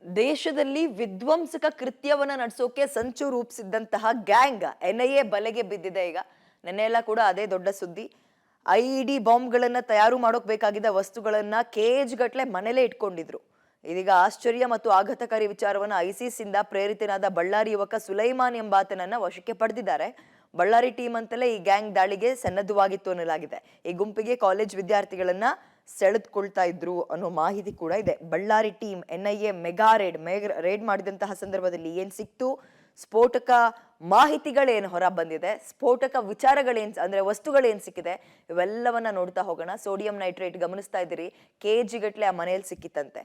ದೇಶದಲ್ಲಿ ವಿಧ್ವಂಸಕ ಕೃತ್ಯವನ್ನ ನಡೆಸೋಕೆ ಸಂಚು ರೂಪಿಸಿದ್ದಂತಹ ಗ್ಯಾಂಗ್ ಎನ್ಐಎ ಬಲೆಗೆ ಬಿದ್ದಿದೆ ಈಗ. ನೆನ್ನೆ ಎಲ್ಲ ಕೂಡ ಅದೇ ದೊಡ್ಡ ಸುದ್ದಿ. ಐಇಡಿ ಬಾಂಬ್ಗಳನ್ನ ತಯಾರು ಮಾಡೋಕ್ ಬೇಕಾಗಿದ್ದ ವಸ್ತುಗಳನ್ನ ಕೇಜ್ ಗಟ್ಲೆ ಮನೇಲೆ ಇಟ್ಕೊಂಡಿದ್ರು. ಇದೀಗ ಆಶ್ಚರ್ಯ ಮತ್ತು ಆಘಾತಕಾರಿ ವಿಚಾರವನ್ನ ಐಸಿಸ್ ಇಂದ ಪ್ರೇರಿತನಾದ ಬಳ್ಳಾರಿ ಯುವಕ ಸುಲೈಮಾನ್ ಎಂಬಾತನನ್ನ ವಶಕ್ಕೆ ಪಡೆದಿದ್ದಾರೆ. ಬಳ್ಳಾರಿ ಟೀಮ್ ಅಂತಲೇ ಈ ಗ್ಯಾಂಗ್ ದಾಳಿಗೆ ಸನ್ನದ್ಧವಾಗಿತ್ತು ಅನ್ನಲಾಗಿದೆ. ಈ ಗುಂಪಿಗೆ ಕಾಲೇಜ್ ವಿದ್ಯಾರ್ಥಿಗಳನ್ನ ಸೆಳೆದುಕೊಳ್ತಾ ಇದ್ರು ಅನ್ನೋ ಮಾಹಿತಿ ಕೂಡ ಇದೆ. Ballari team NIA mega raid ಮಾಡಿದಂತಹ ಸಂದರ್ಭದಲ್ಲಿ ಏನ್ ಸಿಕ್ತು, ಸ್ಫೋಟಕ ಮಾಹಿತಿಗಳೇನು ಹೊರ ಬಂದಿದೆ, ಸ್ಫೋಟಕ ವಿಚಾರಗಳೇನ್ ಅಂದ್ರೆ ವಸ್ತುಗಳೇನ್ ಸಿಕ್ಕಿದೆ, ಇವೆಲ್ಲವನ್ನ ನೋಡ್ತಾ ಹೋಗೋಣ. ಸೋಡಿಯಂ ನೈಟ್ರೇಟ್ ಗಮನಿಸ್ತಾ ಇದ್ದೀರಿ, ಕೆಜಿ ಗಟ್ಲೆ ಆ ಮನೆಯಲ್ಲಿ ಸಿಕ್ಕಿತ್ತಂತೆ.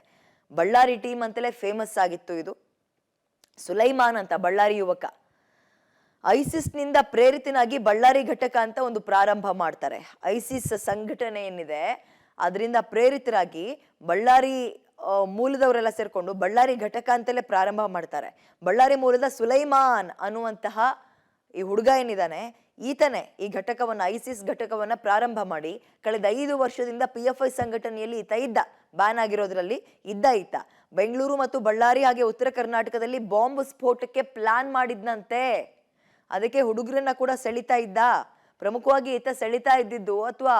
ಬಳ್ಳಾರಿ ಟೀಮ್ ಅಂತಲೇ ಫೇಮಸ್ ಆಗಿತ್ತು ಇದು. ಸುಲೈಮಾನ್ ಅಂತ ಬಳ್ಳಾರಿ ಯುವಕ ಐಸಿಸ್ ನಿಂದ ಪ್ರೇರಿತನಾಗಿ ಬಳ್ಳಾರಿ ಘಟಕ ಅಂತ ಒಂದು ಪ್ರಾರಂಭ ಮಾಡ್ತಾರೆ. ಐಸಿಸ್ ಸಂಘಟನೆ ಏನಿದೆ ಅದರಿಂದ ಪ್ರೇರಿತರಾಗಿ ಬಳ್ಳಾರಿ ಮೂಲದವರೆಲ್ಲ ಸೇರ್ಕೊಂಡು ಬಳ್ಳಾರಿ ಘಟಕ ಅಂತಲೇ ಪ್ರಾರಂಭ ಮಾಡ್ತಾರೆ. ಬಳ್ಳಾರಿ ಮೂಲದ ಸುಲೈಮಾನ್ ಅನ್ನುವಂತಹ ಈ ಹುಡುಗ ಏನಿದ್ದಾನೆ, ಈತನೇ ಈ ಘಟಕವನ್ನ, ಐಸಿಸ್ ಘಟಕವನ್ನ ಪ್ರಾರಂಭ ಮಾಡಿ ಕಳೆದ 5 ವರ್ಷದಿಂದ PFI ಸಂಘಟನೆಯಲ್ಲಿ ಈತ ಇದ್ದ. ಬ್ಯಾನ್ ಆಗಿರೋದ್ರಲ್ಲಿ ಈತ ಬೆಂಗಳೂರು ಮತ್ತು ಬಳ್ಳಾರಿ ಹಾಗೆ ಉತ್ತರ ಕರ್ನಾಟಕದಲ್ಲಿ ಬಾಂಬ್ ಸ್ಫೋಟಕ್ಕೆ ಪ್ಲಾನ್ ಮಾಡಿದ್ನಂತೆ. ಅದಕ್ಕೆ ಹುಡುಗರನ್ನ ಕೂಡ ಸೆಳಿತಾ ಇದ್ದ. ಪ್ರಮುಖವಾಗಿ ಈತ ಸೆಳಿತಾ ಇದ್ದಿದ್ದು ಅಥವಾ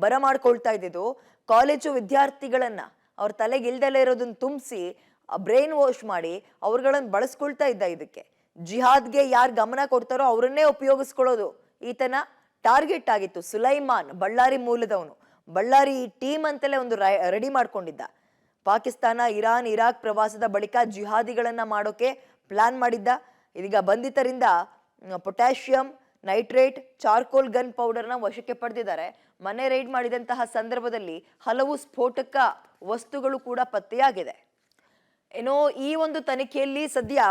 ಬರಮಾಡ್ಕೊಳ್ತಾ ಇದ್ದಿದ್ದು ಕಾಲೇಜು ವಿದ್ಯಾರ್ಥಿಗಳನ್ನ ಅವ್ರ ತಲೆಗೆ ಇಲ್ದಲೇ ಇರೋದನ್ನ ತುಂಬಿಸಿ ಬ್ರೈನ್ ವಾಶ್ ಮಾಡಿ ಅವ್ರುಗಳನ್ನ ಬಳಸ್ಕೊಳ್ತಾ ಇದ್ದ. ಇದಕ್ಕೆ ಜಿಹಾದ್ಗೆ ಯಾರು ಗಮನ ಕೊಡ್ತಾರೋ ಅವರನ್ನೇ ಉಪಯೋಗಿಸ್ಕೊಳ್ಳೋದು ಈತನ ಟಾರ್ಗೆಟ್ ಆಗಿತ್ತು. ಸುಲೈಮಾನ್ ಬಳ್ಳಾರಿ ಮೂಲದವನು. ಬಳ್ಳಾರಿ ಟೀಮ್ ಅಂತಲೇ ಒಂದು ರೆಡಿ ಮಾಡ್ಕೊಂಡಿದ್ದ. ಪಾಕಿಸ್ತಾನ, ಇರಾನ್, ಇರಾಕ್ ಪ್ರವಾಸದ ಬಳಿಕ ಜಿಹಾದಿಗಳನ್ನ ಮಾಡೋಕೆ ಪ್ಲಾನ್ ಮಾಡಿದ್ದ. ಇದೀಗ ಬಂಧಿತರಿಂದ ಪೊಟ್ಯಾಷಿಯಂ ನೈಟ್ರೇಟ್, ಚಾರ್ಕೋಲ್ ಗನ್ ಪೌಡರ್ನ ವಶಕ್ಕೆ ಪಡೆದಿದ್ದಾರೆ. ಮನೆ ರೈಡ್ ಮಾಡಿದಂತಹ ಸಂದರ್ಭದಲ್ಲಿ ಹಲವು ಸ್ಫೋಟಕ ವಸ್ತುಗಳು ಕೂಡ ಪತ್ತೆಯಾಗಿದೆ. ಏನೋ ಈ ಒಂದು ತನಿಖೆಯಲ್ಲಿ ಸದ್ಯ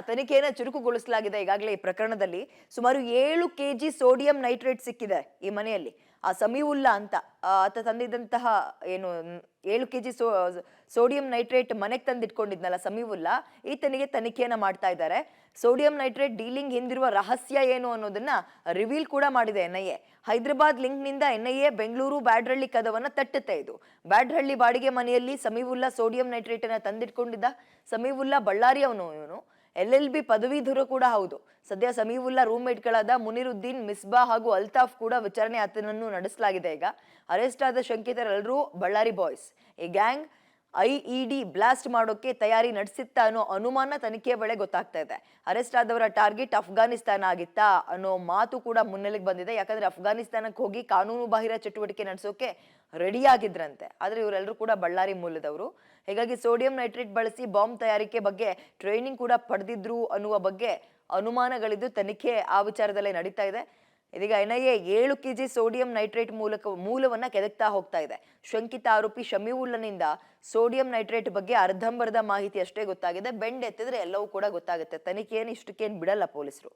ತನಿಖೆಯನ್ನ ಚುರುಕುಗೊಳಿಸಲಾಗಿದೆ. ಈಗಾಗಲೇ ಈ ಪ್ರಕರಣದಲ್ಲಿ ಸುಮಾರು 7 kg ಸೋಡಿಯಂ ನೈಟ್ರೇಟ್ ಸಿಕ್ಕಿದೆ ಈ ಮನೆಯಲ್ಲಿ. ಆ ಸಮೀವುಲ್ಲಾ ಅಂತ ಆತ ತಂದಿದ್ದಂತಹ ಏನು 7 kg ಸೋಡಿಯಂ ನೈಟ್ರೇಟ್ ಮನೆಗೆ ತಂದಿಟ್ಕೊಂಡಿದ್ನಲ್ಲ ಸಮೀವುಲ್ಲಾ, ಈತನಿಗೆ ತನಿಖೆಯನ್ನ ಮಾಡ್ತಾ ಇದ್ದಾರೆ. ಸೋಡಿಯಂ ನೈಟ್ರೇಟ್ ಡೀಲಿಂಗ್ ಹಿಂದಿರುವ ರಹಸ್ಯ ಏನು ಅನ್ನೋದನ್ನ ರಿವೀಲ್ ಕೂಡ ಮಾಡಿದೆ ಎನ್ಐಎ. ಹೈದರಾಬಾದ್ ಲಿಂಕ್ ನಿಂದ ಎನ್ಐಎ ಬೆಂಗಳೂರು ಬ್ಯಾಡ್ರಳ್ಳಿ ಕದವನ್ನ ತಟ್ಟುತ್ತೆ. ಇದು ಬ್ಯಾಡ್ರಳ್ಳಿ ಬಾಡಿಗೆ ಮನೆಯಲ್ಲಿ ಸಮೀವುಲ್ಲಾ ಸೋಡಿಯಂ ನೈಟ್ರೇಟ್ ಅನ್ನ ತಂದಿಟ್ಕೊಂಡಿದ್ದ. ಸಮೀವುಲ್ಲಾ ಬಳ್ಳಾರಿ ಇವನು LLB ಪದವೀಧರ ಕೂಡ ಹೌದು. ಸದ್ಯ ಸಮೀವುಲ್ಲಾ ರೂಮ್ಮೇಟ್ಗಳಾದ ಮುನಿರುದ್ದೀನ್, ಮಿಸ್ಬಾ ಹಾಗೂ ಅಲ್ತಾಫ್ ಕೂಡ ವಿಚಾರಣೆ ಆತನನ್ನು ನಡೆಸಲಾಗಿದೆ. ಈಗ ಅರೆಸ್ಟ್ ಆದ ಶಂಕಿತರೆಲ್ಲರೂ ಬಳ್ಳಾರಿ ಬಾಯ್ಸ್. ಈ ಗ್ಯಾಂಗ್ ಐಇಡಿ ಬ್ಲಾಸ್ಟ್ ಮಾಡೋಕೆ ತಯಾರಿ ನಡೆಸಿತ್ತ ಅನ್ನೋ ಅನುಮಾನ ತನಿಖೆಯ ವೇಳೆ ಗೊತ್ತಾಗ್ತಾ ಇದೆ. ಅರೆಸ್ಟ್ ಆದವರ ಟಾರ್ಗೆಟ್ ಅಫ್ಘಾನಿಸ್ತಾನ ಆಗಿತ್ತಾ ಅನ್ನೋ ಮಾತು ಕೂಡ ಮುನ್ನೆಲೆಗೆ ಬಂದಿದೆ. ಯಾಕಂದ್ರೆ ಅಫ್ಘಾನಿಸ್ತಾನಕ್ಕೆ ಹೋಗಿ ಕಾನೂನು ಬಾಹಿರ ಚಟುವಟಿಕೆ ನಡೆಸೋಕೆ ರೆಡಿ ಆಗಿದ್ರಂತೆ. ಆದ್ರೆ ಇವರೆಲ್ಲರೂ ಕೂಡ ಬಳ್ಳಾರಿ ಮೂಲದವರು. ಹೀಗಾಗಿ ಸೋಡಿಯಂ ನೈಟ್ರೇಟ್ ಬಳಸಿ ಬಾಂಬ್ ತಯಾರಿಕೆ ಬಗ್ಗೆ ಟ್ರೈನಿಂಗ್ ಕೂಡ ಪಡೆದಿದ್ರು ಅನ್ನುವ ಬಗ್ಗೆ ಅನುಮಾನಗಳಿದ್ದು ತನಿಖೆ ಆ ವಿಚಾರದಲ್ಲೇ ನಡೀತಾ ಇದೆ. ಇದೀಗ ಎನ್ಐಎ 7 kg ಸೋಡಿಯಂ ನೈಟ್ರೇಟ್ ಮೂಲವನ್ನ ಕೆದಕ್ತಾ ಹೋಗ್ತಾ ಇದೆ. ಶಂಕಿತ ಆರೋಪಿ ಶಮೀವುಲ್ಲನಿಂದ ಸೋಡಿಯಂ ನೈಟ್ರೇಟ್ ಬಗ್ಗೆ ಅರ್ಧಂಬರ್ಧ ಮಾಹಿತಿ ಅಷ್ಟೇ ಗೊತ್ತಾಗಿದೆ. ಬೆಂಡ್ ಎತ್ತಿದ್ರೆ ಎಲ್ಲವೂ ಕೂಡ ಗೊತ್ತಾಗುತ್ತೆ. ತನಿಖೆಯನ್ನು ಇಷ್ಟಕ್ಕೇನು ಬಿಡಲ್ಲ ಪೊಲೀಸರು.